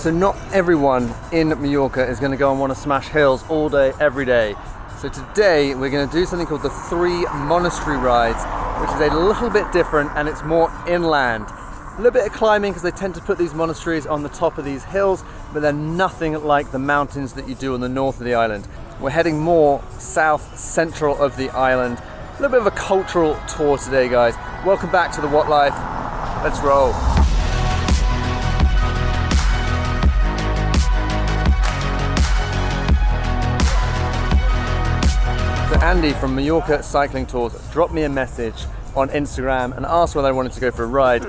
So not everyone in Mallorca is going to go and want to smash hills all day, every day. So today we're going to do something called the 3 monastery rides, which is a little bit different and it's more inland. A little bit of climbing because they tend to put these monasteries on the top of these hills, but they're nothing like the mountains that you do on the north of the island. We're heading more south central of the island. A little bit of a cultural tour today, guys. Welcome back to the What Life. Let's roll. So Andy from Mallorca Cycling Tours dropped me a message on Instagram and asked whether I wanted to go for a ride.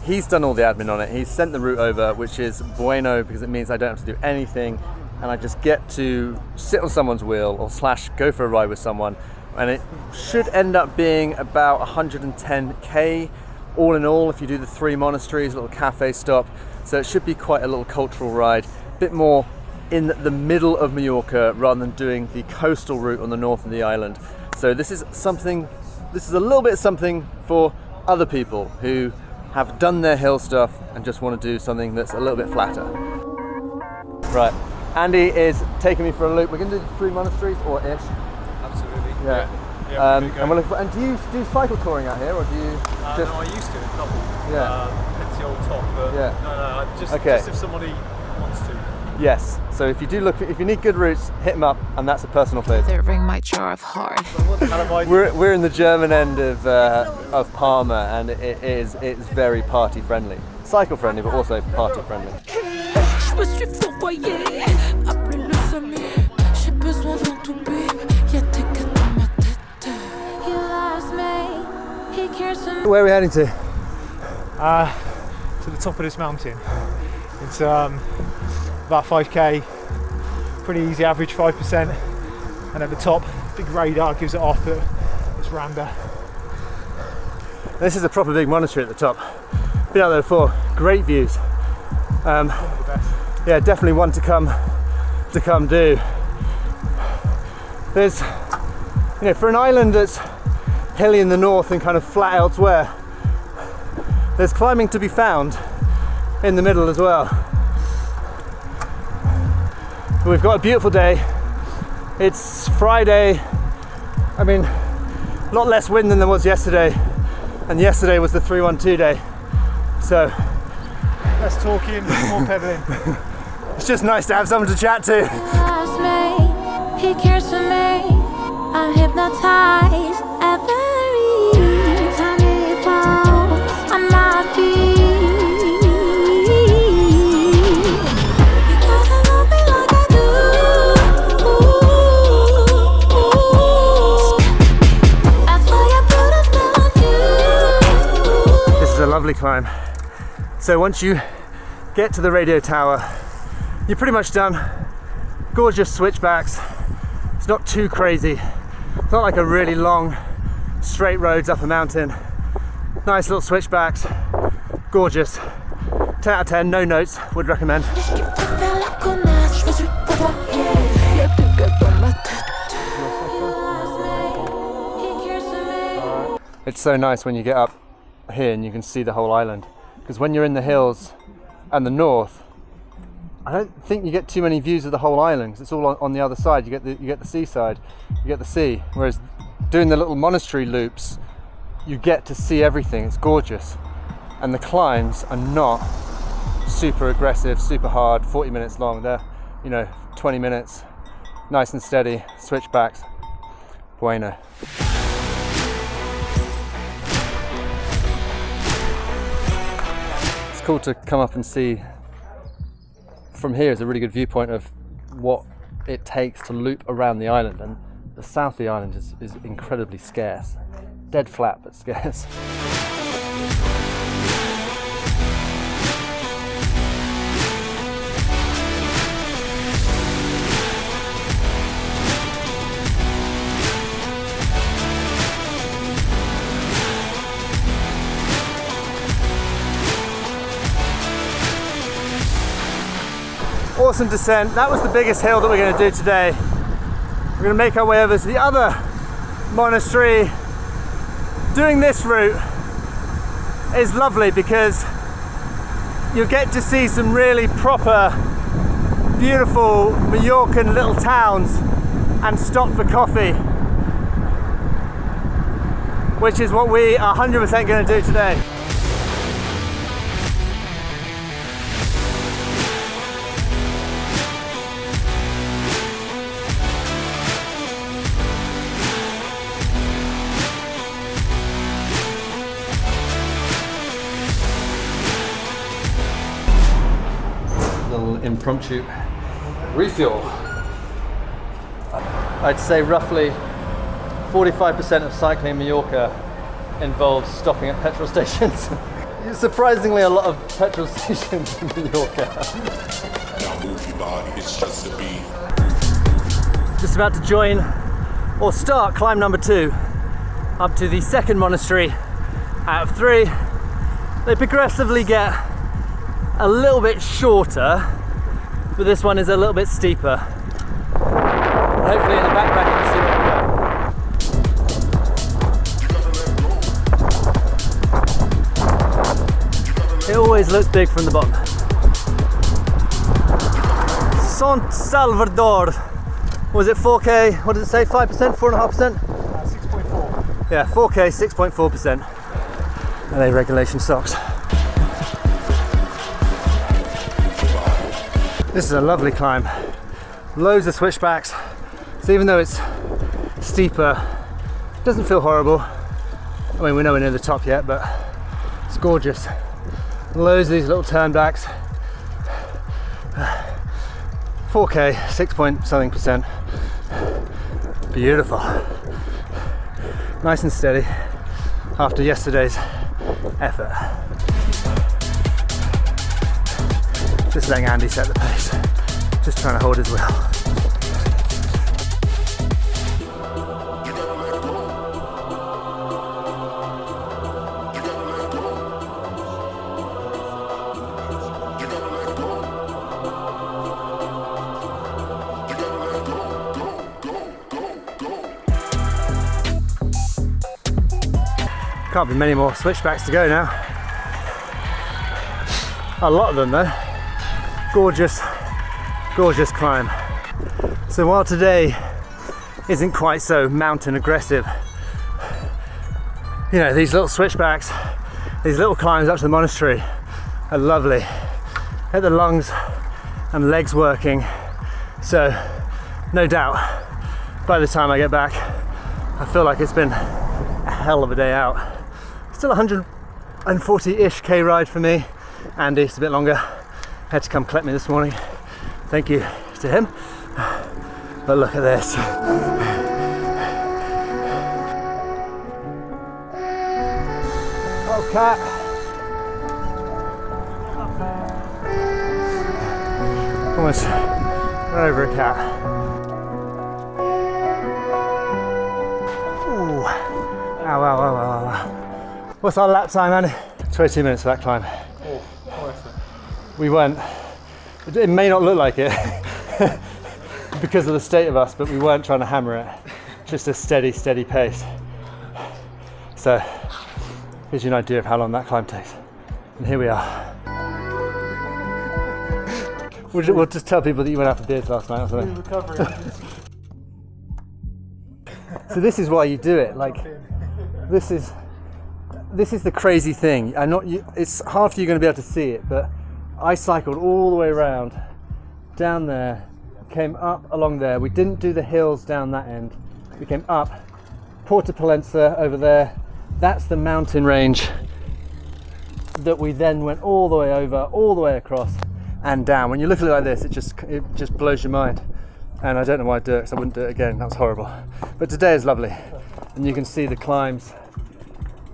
He's done all the admin on it. He's sent the route over, which is bueno because it means I don't have to do anything and I just get to sit on someone's wheel or / go for a ride with someone. And it should end up being about 110k all in all if you do the 3 monasteries, a little cafe stop. So it should be quite a little cultural ride, a bit more in the middle of Mallorca rather than doing the coastal route on the north of the island. So this is a little bit something for other people who have done their hill stuff and just want to do something that's a little bit flatter. Right, Andy is taking me for a loop. We're going to do the 3 monasteries, or ish. Absolutely. Yeah. And we're looking for, and do you do cycle touring out here, or do you just? No, I used to, a couple. Yeah. Hence the old top, but yeah. no, just if somebody wants to. Yes. So if you need good routes, hit them up, and that's a personal favourite. They ring my jar of heart. We're in the German end of Palma, and it's very party friendly, cycle friendly, but also party friendly. Where are we heading to? To the top of this mountain. It's about 5k, pretty easy, average 5%, and at the top, big radar gives it off that it's Randa. This is a proper big monastery at the top. Been out there before, great views. One of the best. Yeah, definitely one to come do. There's, for an island that's hilly in the north and kind of flat elsewhere, there's climbing to be found in the middle as well. We've got a beautiful day. It's Friday. I mean, a lot less wind than there was yesterday, and yesterday was the 312 day. So less talking, more pedaling. It's just nice to have someone to chat to. He cares for me. I'm hypnotized every time he falls on my feet. He doesn't love me like I do. That's why I put a spell on you. This is a lovely climb. So once you get to the radio tower, you're pretty much done. Gorgeous switchbacks. It's not too crazy. It's not like a really long straight roads up a mountain. Nice little switchbacks. Gorgeous. 10 out of 10, no notes, would recommend. It's so nice when you get up here and you can see the whole island. Because when you're in the hills and the north, I don't think you get too many views of the whole island because it's all on the other side. You get the seaside, you get the sea. Whereas doing the little monastery loops, you get to see everything. It's gorgeous, and the climbs are not super aggressive, super hard. 40 minutes long. They're 20 minutes, nice and steady. Switchbacks, bueno. It's cool to come up and see. From here is a really good viewpoint of what it takes to loop around the island, and the south of the island is incredibly scarce. Dead flat, but scarce. Awesome descent. That was the biggest hill that we're going to do today. We're going to make our way over to the other monastery. Doing this route is lovely because you'll get to see some really proper, beautiful Mallorcan little towns and stop for coffee, which is what we are 100% going to do today. Little impromptu refuel. I'd say roughly 45% of cycling in Mallorca involves stopping at petrol stations. Surprisingly, a lot of petrol stations in Mallorca. Now move your body, it's just a beat. Just about to join or start climb number 2 up to the second monastery out of 3. They progressively get a little bit shorter, but this one is a little bit steeper. Hopefully in the background you can see where we go. It always looks big from the bottom. Sant Salvador. Was it 4K? What does it say? 5%? 4.5%? 6.4. Yeah, 4K, 6.4%. LA regulation socks. This is a lovely climb. Loads of switchbacks. So even though it's steeper, it doesn't feel horrible. I mean, we're nowhere near the top yet, but it's gorgeous. Loads of these little turnbacks. 4K, 6 point something percent. Beautiful. Nice and steady after yesterday's effort. Just letting Andy set the pace. Just trying to hold his wheel. Can't be many more switchbacks to go now. A lot of them though. Gorgeous, gorgeous climb. So while today isn't quite so mountain aggressive, you know, these little switchbacks, these little climbs up to the monastery are lovely. Get the lungs and legs working. So no doubt by the time I get back, I feel like it's been a hell of a day out. Still 140-ish K ride for me. Andy, it's a bit longer. Had to come collect me this morning. Thank you to him. But look at this. Oh, cat. Almost run over a cat. Ooh. Ow, ow, ow, ow, ow. What's our lap time, Andy? 22 minutes for that climb. We weren't, it may not look like it because of the state of us, but we weren't trying to hammer it. Just a steady, steady pace. So, gives you an idea of how long that climb takes. And here we are. We'll just tell people that you went out for beers last night or something. So this is why you do it. Like, this is the crazy thing. It's hard for you going to be able to see it, but I cycled all the way around, down there, came up along there. We didn't do the hills down that end. We came up, Porta Pollenza over there. That's the mountain range that we then went all the way over, all the way across and down. When you look at it like this, it just blows your mind. And I don't know why I do it, because I wouldn't do it again. That was horrible. But today is lovely. And you can see the climbs,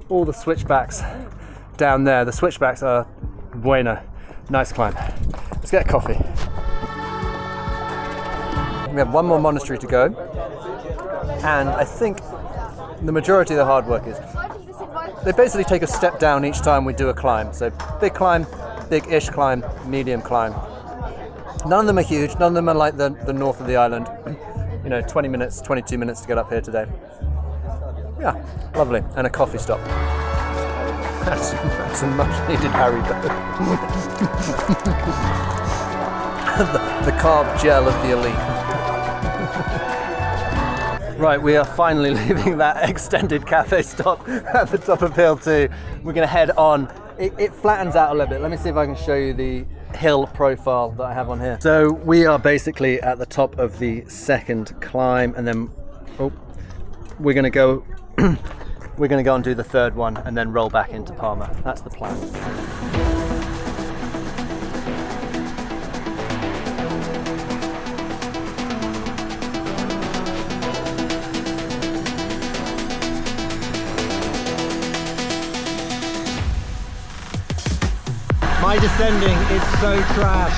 all the switchbacks down there. The switchbacks are bueno. Nice climb. Let's get a coffee. We have one more monastery to go, and I think the majority of the hard work is they basically take a step down each time we do a climb. So big climb, big-ish climb, medium climb. None of them are huge. None of them are like the north of the island. You know, 20 minutes, 22 minutes to get up here today. Yeah, lovely. And a coffee stop. That's a much needed Haribo. the carb gel of the elite. Right, we are finally leaving that extended cafe stop at the top of Hill 2. We're going to head on. It flattens out a little bit. Let me see if I can show you the hill profile that I have on here. So we are basically at the top of the second climb, and then we're going to go we're going to go and do the third one and then roll back into Palma. That's the plan. My descending is so trash,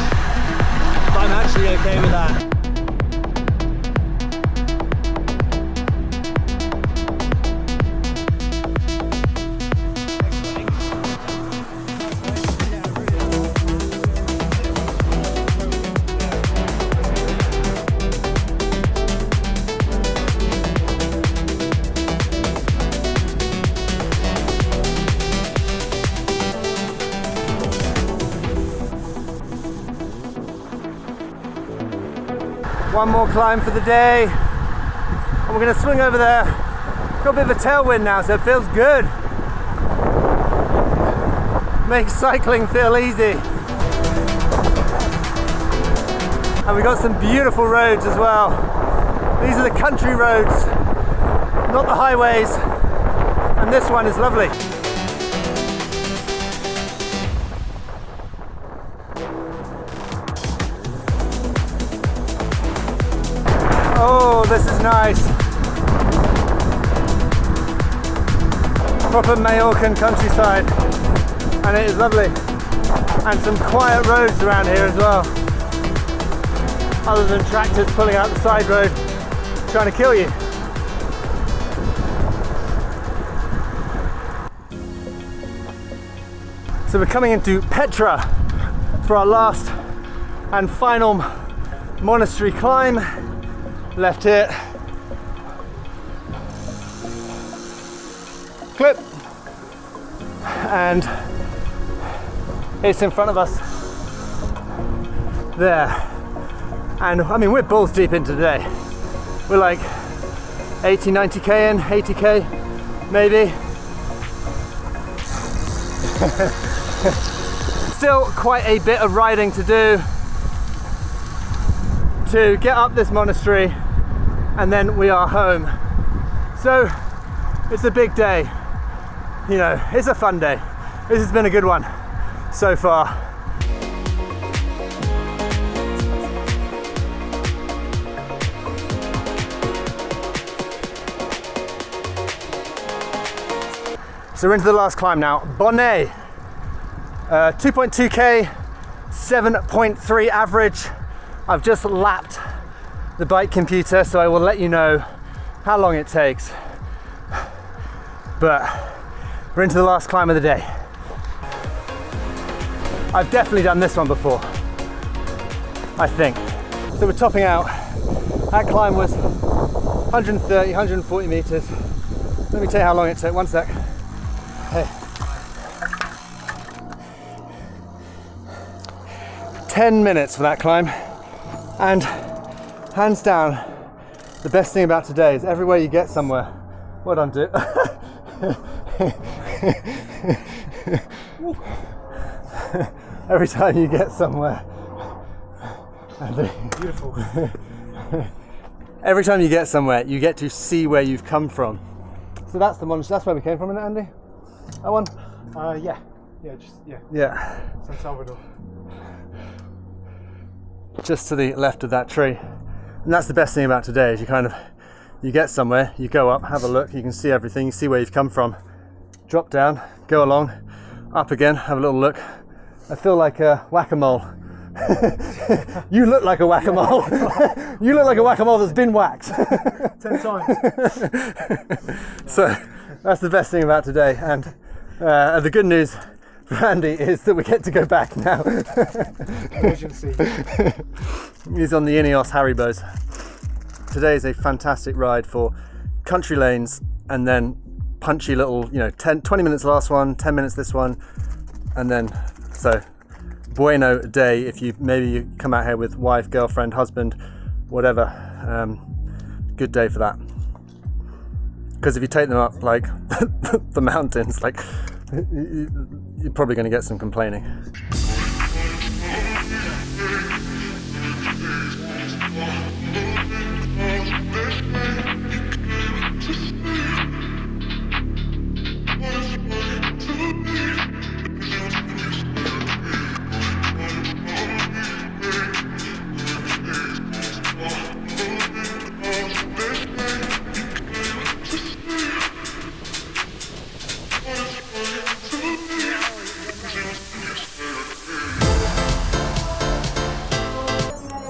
but I'm actually okay with that. One more climb for the day, and we're going to swing over there. Got a bit of a tailwind now, so it feels good. Makes cycling feel easy. And we got some beautiful roads as well. These are the country roads, not the highways, and this one is lovely. Oh, this is nice. Proper Mallorcan countryside, and it is lovely. And some quiet roads around here as well, other than tractors pulling out the side road trying to kill you. So we're coming into Petra for our last and final monastery climb. Left here, clip, and it's in front of us there. And I mean, we're balls deep into today. We're like 80, 90k in, 80k maybe. Still quite a bit of riding to do to get up this monastery, and then we are home. So it's a big day, you know, it's a fun day. This has been a good one so far. So we're into the last climb now. Bonnet, 2.2k, 7.3 average. I've just lapped the bike computer, so I will let you know how long it takes. But we're into the last climb of the day. I've definitely done this one before, I think. So we're topping out. That climb was 130, 140 meters. Let me tell you how long it took. One sec. Hey. 10 minutes for that climb. And hands down, the best thing about today is everywhere you get somewhere. Well done, dude. Every time you get somewhere. Beautiful. Every time you get somewhere, you get to see where you've come from. So that's the monastery. That's where we came from, isn't it, Andy? That one? Yeah. Yeah. San Salvador. Just to the left of that tree. And that's the best thing about today is you get somewhere, you go up, have a look, you can see everything, you see where you've come from, drop down, go along, up again, have a little look. I feel like a whack-a-mole. You look like a whack-a-mole. You look like a whack-a-mole that's been whacked. 10 times. So that's the best thing about today. And the good news for Andy is that we get to go back now. Emergency. He's on the Ineos Haribos. Today is a fantastic ride for country lanes and then punchy little, 20 minutes last one, 10 minutes this one, and then, so bueno day if you come out here with wife, girlfriend, husband, whatever. Good day for that. Because if you take them up like the mountains, like you're probably going to get some complaining.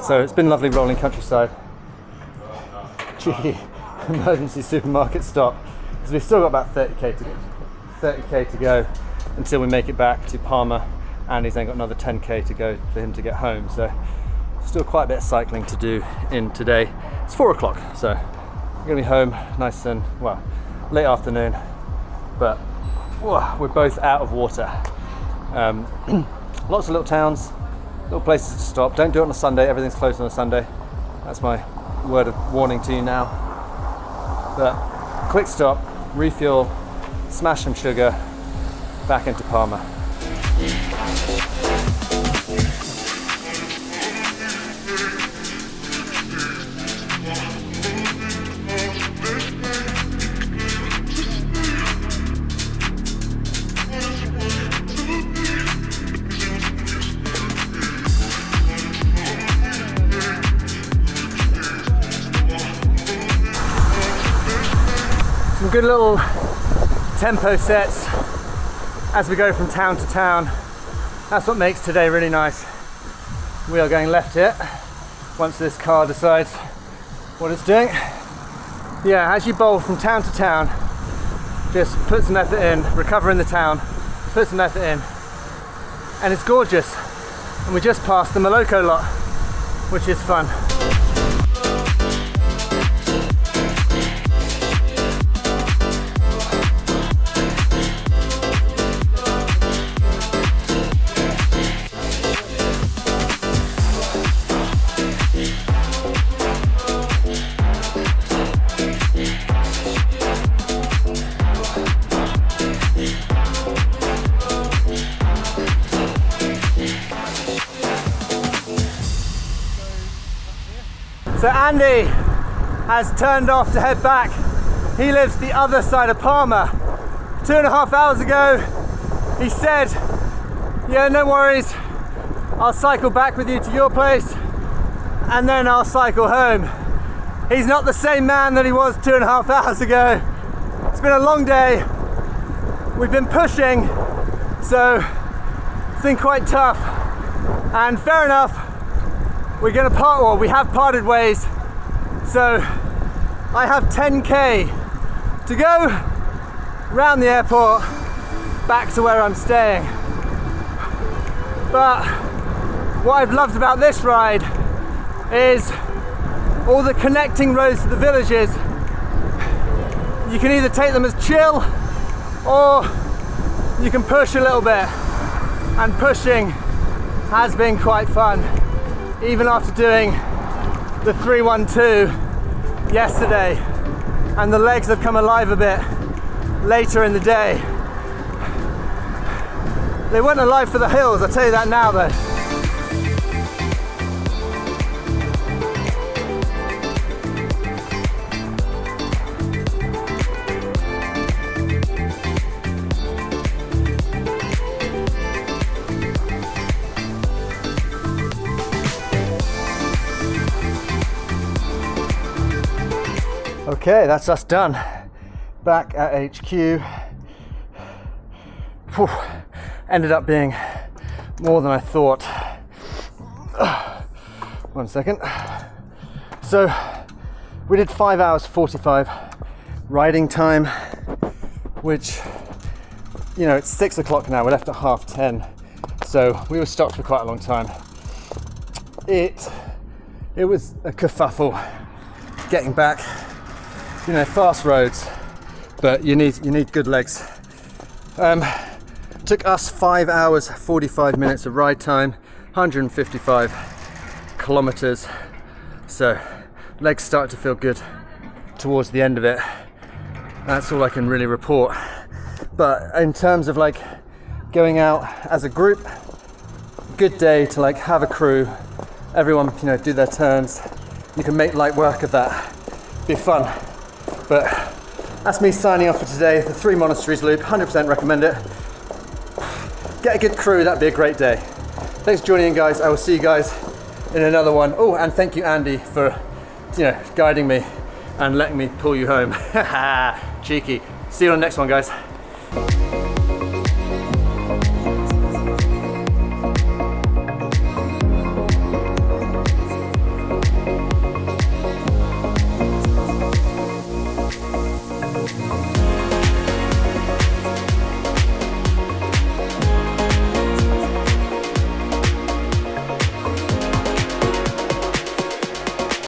So it's been lovely rolling countryside. Cheeky emergency supermarket stop, because we've still got about 30k to go until we make it back to Palma. Andy's then got another 10k to go for him to get home. So still quite a bit of cycling to do in today. It's 4 o'clock, so we're gonna be home nice and, well, late afternoon, but we're both out of water. Lots of little towns, little places to stop. Don't do it on a Sunday. Everything's closed on a Sunday. That's my word of warning to you now. But quick stop, refuel, smash some sugar, back into Palma. Some good little tempo sets as we go from town to town. That's what makes today really nice. We are going left here once this car decides what it's doing. Yeah, as you bowl from town to town, just put some effort in, recover in the town, put some effort in, and it's gorgeous. And we just passed the Mallorca lot, which is fun. So Andy has turned off to head back. He lives the other side of Palma. 2.5 hours ago, he said, yeah, no worries, I'll cycle back with you to your place and then I'll cycle home. He's not the same man that he was 2.5 hours ago. It's been a long day. We've been pushing, so it's been quite tough. And fair enough, we're gonna part, or we have parted ways. So I have 10k to go around the airport back to where I'm staying. But what I've loved about this ride is all the connecting roads to the villages. You can either take them as chill or you can push a little bit, and pushing has been quite fun. Even after doing the 312 yesterday, and the legs have come alive a bit later in the day. They weren't alive for the hills, I'll tell you that now though. Okay, that's us done. Back at HQ. Whew. Ended up being more than I thought. 1 second. So we did 5 hours 45 riding time, which, you know, it's 6 o'clock now. We left at 10:30, so we were stopped for quite a long time. It was a kerfuffle getting back. You know, fast roads, but you need good legs. Took us 5 hours 45 minutes of ride time, 155 kilometers, so legs start to feel good towards the end of it. That's all I can really report. But in terms of like going out as a group, good day to like have a crew, everyone, you know, do their turns. You can make light work of that, be fun. But that's me signing off for today. The 3 Monasteries loop, 100% recommend it. Get a good crew, that'd be a great day. Thanks for joining in, guys. I will see you guys in another one. Oh, and thank you, Andy, for, you know, guiding me and letting me pull you home. Cheeky. See you on the next one, guys.